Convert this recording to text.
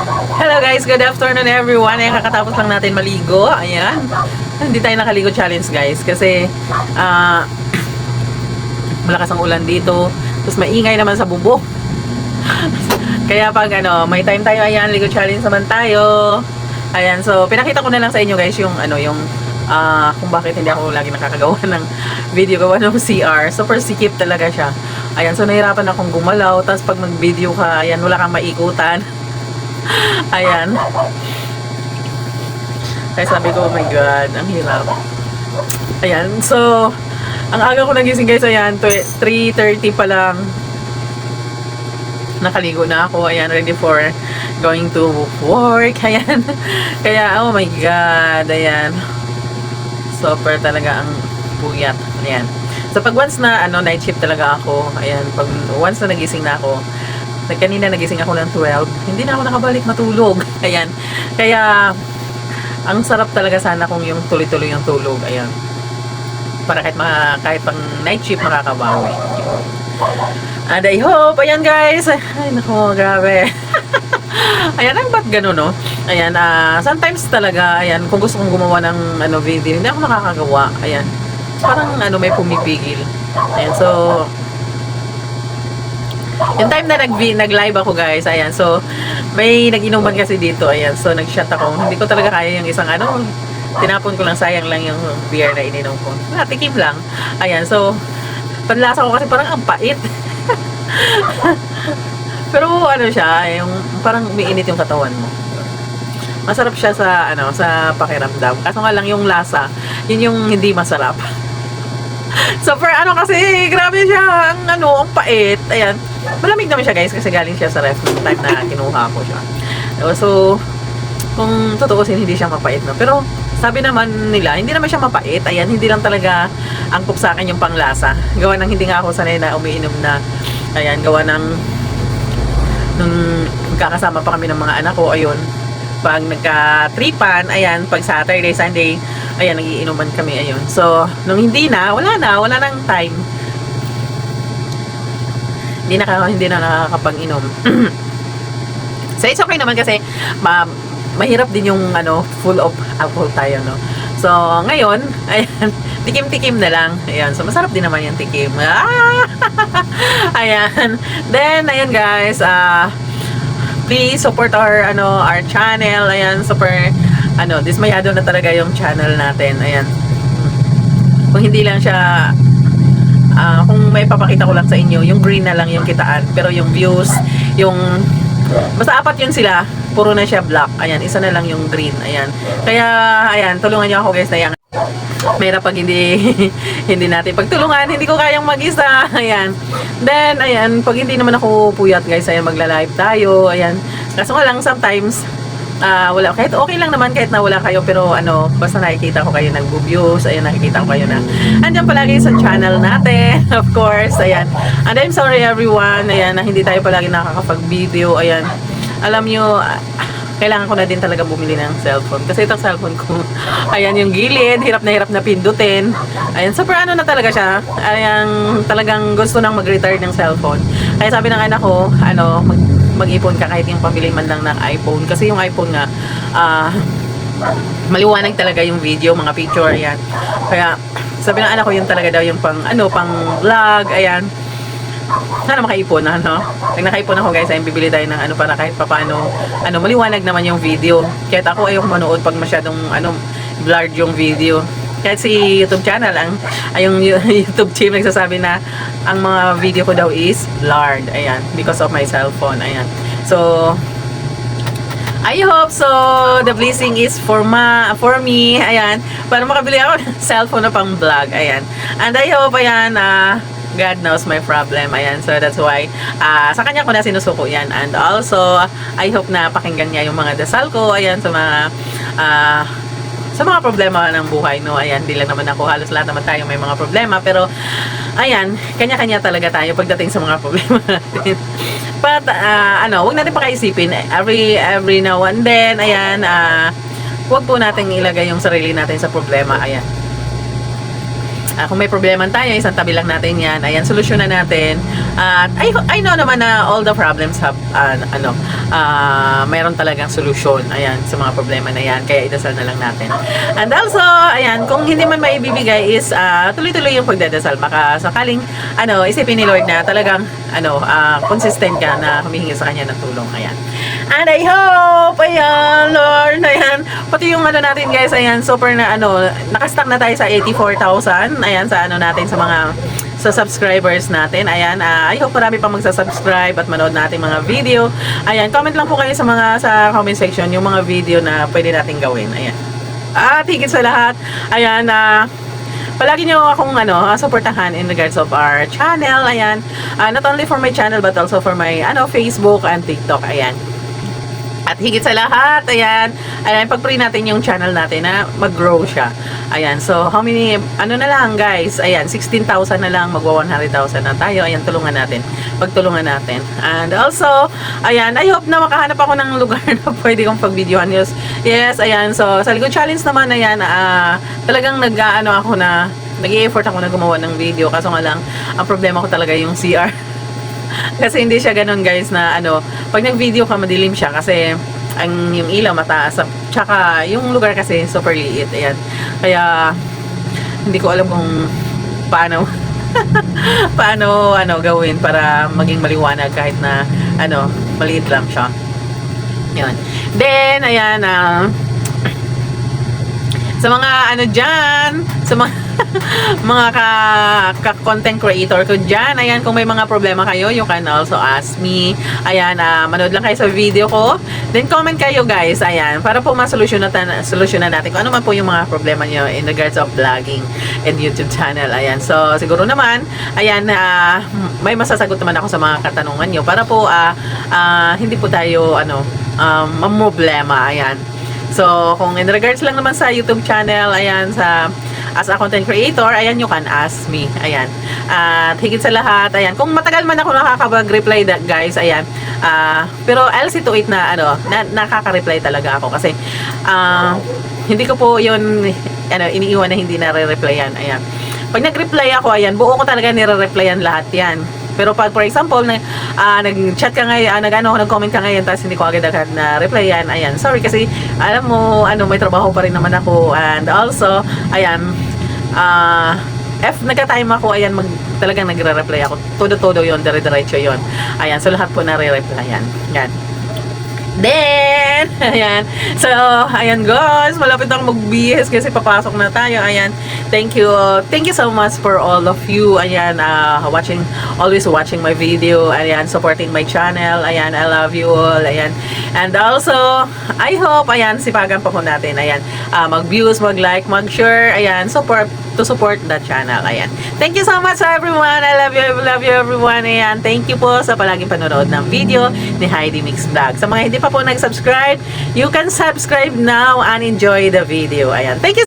Hello guys, good afternoon everyone. Ayan, kakatapos lang natin maligo. Ayan. Hindi tayo nakaligo challenge guys kasi malakas ang ulan dito. Tapos maingay naman sa bubok. Kaya pag may time tayo, ayan, ligo challenge naman tayo. Ayan, so pinakita ko na lang sa inyo guys yung kung bakit hindi ako lagi nakakagawa ng video, gawa ng CR. Super sikip talaga siya. Ayan, so nahirapan akong gumalaw. Tapos pag mag-video ka, ayan, wala kang maikutan. Ayan. Kaya sabi ko, oh my god, ang hirap. Ayan, so ang aga ko nagising guys, ayan, 3:30 pa lang. Nakaligo na ako, ayan, ready for going to work. Ayan. Kaya, oh my god, ayan. Super talaga ang puyat. Ayan. So pag once na night shift talaga ako, ayan, pag once na nagising na ako, kanina nagising ako ng 12, hindi na ako nakabalik matulog. Ayan. Kaya ang sarap talaga sana kung yung tuloy-tuloy yung tulog. Ayan. Para kahit pang night shift makakabawi. And I hope, ayan guys. Ay nako, grabe. Ayan, ang ba't gano'n, no? Ayan, sometimes talaga, ayan, kung gusto kong gumawa ng video, hindi ako nakakagawa. Ayan. Parang may pumipigil. Ayan, so yung time na nag-live ako guys, ayan, so may nag-inuman kasi dito, ayan, so nag-shot ako, hindi ko talaga kaya yung isang tinapon ko lang, sayang lang yung beer na ininom ko, tikim lang, ayan, so panlasa ko kasi parang ang pait. Pero siya, yung parang umiinit yung katawan mo. Masarap siya sa pakiramdam, kaso nga lang yung lasa, yun yung hindi masarap. Super kasi grabe siya, ang pait. Ayan, malamig naman siya guys kasi galing siya sa ref nung time na kinuha ko siya. So kung tutuusin, hindi siya mapait, no? Pero sabi naman nila, hindi naman siya mapait. Ayan, hindi lang talaga angkop sa akin yung panglasa. Gawa ng hindi nga ako sanay na umiinom na, ayan, gawa ng nung magkakasama pa kami ng mga anak ko, ayun, pag nagka-tripan, ayan, pag Saturday, Sunday, ayan, nagiinuman kami, ayun. So, nung hindi na, wala nang time. Hindi na nakakapag-inom. So, it's okay naman kasi mahirap din yung full of alcohol tayo, no? So, ngayon, ayan, tikim-tikim na lang. Ayan, so masarap din naman yung tikim. Ayan. Then, ayan guys, please support our channel. Ayan, super dismayado na talaga yung channel natin. Ayan. Kung hindi lang siya kung may papakita ko lang sa inyo, yung green na lang yung kitaan, pero yung views, basta apat yun sila, puro na siya black. Ayan, isa na lang yung green. Ayan. Kaya ayan, tulungan niyo ako guys na yan. Mahirap pag hindi natin pagtulungan, hindi ko kayang mag-isa. Ayan. Then, ayan, pag hindi naman ako puyat guys, ayan, magla-live tayo. Ayan. Kaso nga lang, sometimes, wala, kahit okay lang naman kahit na wala kayo, pero basta nakikita ko kayo nag-views, ayan, nakikita ko kayo na andyan palagi sa channel natin. Of course, ayan. And I'm sorry everyone, ayan, na hindi tayo palagi nakakapag-video. Ayan. Alam nyo, kailangan ko na din talaga bumili ng cellphone. Kasi itong cellphone ko, ayan yung gilid, hirap na pindutin. Ayan, super na talaga siya. Ayan, talagang gusto nang mag-retire ng cellphone. Kaya sabi ng anak ko, mag-ipon ka kahit yung pamili man lang ng iPhone. Kasi yung iPhone nga, maliwanag talaga yung video, mga picture, ayan. Kaya, sabi ng anak ko, yun talaga daw yung pang vlog, ayan. Sana makaipon pag nakaipon ako guys, ay bibili tayo ng para kahit papaano maliwanag naman yung video. Kahit ako ayoko manood pag masyadong blurred yung video. Kahit si YouTube channel, yung YouTube team nagsasabi na ang mga video ko daw is blurred, ayan, because of my cellphone. Ayan, so I hope so the blessing is for me, ayan, para makabili ako ng cellphone na pang vlog. Ayan, and I hope, ayan, God knows my problem. Ayan, so that's why sa kanya ko na sinusuko yan. And also, I hope na pakinggan niya yung mga dasal ko. Ayan, sa mga problema ng buhay, no? Ayan, di lang naman ako, halos lahat naman tayo may mga problema. Pero, ayan, kanya-kanya talaga tayo pagdating sa mga problema natin. But, huwag natin pakaisipin. Every now and then, ayan, huwag po natin ilagay yung sarili natin sa problema. Ayan. kung may problema tayo, isang tabi lang natin yan. Ayan, solusyonan natin. At I know naman na all the problems have, mayroon talagang solusyon. Ayan, sa mga problema na yan. Kaya idasal na lang natin. And also, ayan, kung hindi man maibibigay is tuloy-tuloy yung pagdadasal. Baka sakaling, isipin ni Lord na talagang, consistent ka na humihingi sa Kanya ng tulong. Ayan. And I hope, ayan, Lord, ayan, pati yung natin guys, ayan, super na, nakastack na tayo sa 84,000. Ayan, sa natin, sa subscribers natin. Ayan, I hope marami pang magsasubscribe at manood natin mga video. Ayan, comment lang po kayo sa comment section yung mga video na pwede natin gawin. Ayan. At higit sa lahat, ayan, palagi nyo akong supportahan in regards of our channel. Ayan, not only for my channel but also for my Facebook and TikTok. Ayan. At higit sa lahat, ayan, pag-pray natin yung channel natin na mag-grow siya. Ayan, so how many, na lang guys, ayan, 16,000 na lang, magwa 100,000 na tayo. Ayan, tulungan natin, pagtulungan natin. And also, ayan, I hope na makahanap ako ng lugar na pwede kong pag-videohan. Yes, ayan, so sa Ligo Challenge naman, ayan, talagang nag-i-effort ako na gumawa ng video. Kaso nga lang, ang problema ko talaga yung CR. Kasi hindi siya ganun guys na pag nag-video ka madilim siya kasi yung ilaw mataas, tsaka yung lugar kasi super liit. Ayan. Kaya hindi ko alam kung paano gawin para maging maliwanag kahit na maliit lang siya. Yun. Then ayan, sa mga dyan, sa mga mga content creator ko dyan, ayan, kung may mga problema kayo, you can also ask me. Ayan, manood lang kayo sa video ko, then comment kayo guys, ayan, para po masolusyonan natin kung ano man po yung mga problema nyo in regards of vlogging and YouTube channel. Ayan, so siguro naman, ayan, may masasagot naman ako sa mga katanungan nyo para po hindi po tayo mamroblema. Ayan. So, kung in regards lang naman sa YouTube channel, ayan, as a content creator, ayan, you can ask me. Ayan. At higit sa lahat, ayan, kung matagal man ako nakakapag-reply guys, ayan, pero I'll see to it na, nakaka-reply talaga ako kasi, hindi ko po yun, iniiwan na hindi nare-replyan. Ayan. Pag nag-reply ako, ayan, buo ko talaga nire-replyan lahat yan. Pero pag for example, nag-chat ka ngayon, nag-comment ka ngayon, tapos hindi ko agad-agad na reply yan, ayan, sorry kasi, alam mo, may trabaho pa rin naman ako, and also, ayan, if nagka-time ako, ayan, talagang nagre-reply ako, todo-todo yun, dire-diretso yun, ayan, so lahat po nare-reply yan, yan. Then, ayan. So, ayan guys, malapit na akong mag-BS kasi papasok na tayo. Ayan. Thank you. Thank you so much for all of you. Ayan, always watching my video. Ayan, supporting my channel. Ayan, I love you all. Ayan. And also, I hope, ayan, sipagan pa po natin. Ayan, mag-views, mag-like, mag-share. Ayan, to support the channel. Ayan. Thank you so much everyone. I love you everyone. Ayan. Thank you po sa palaging panonood ng video ni Heidi Mix Vlog. Sa mga hindi pa po nag-subscribe, you can subscribe now and enjoy the video. Ayan. Thank you.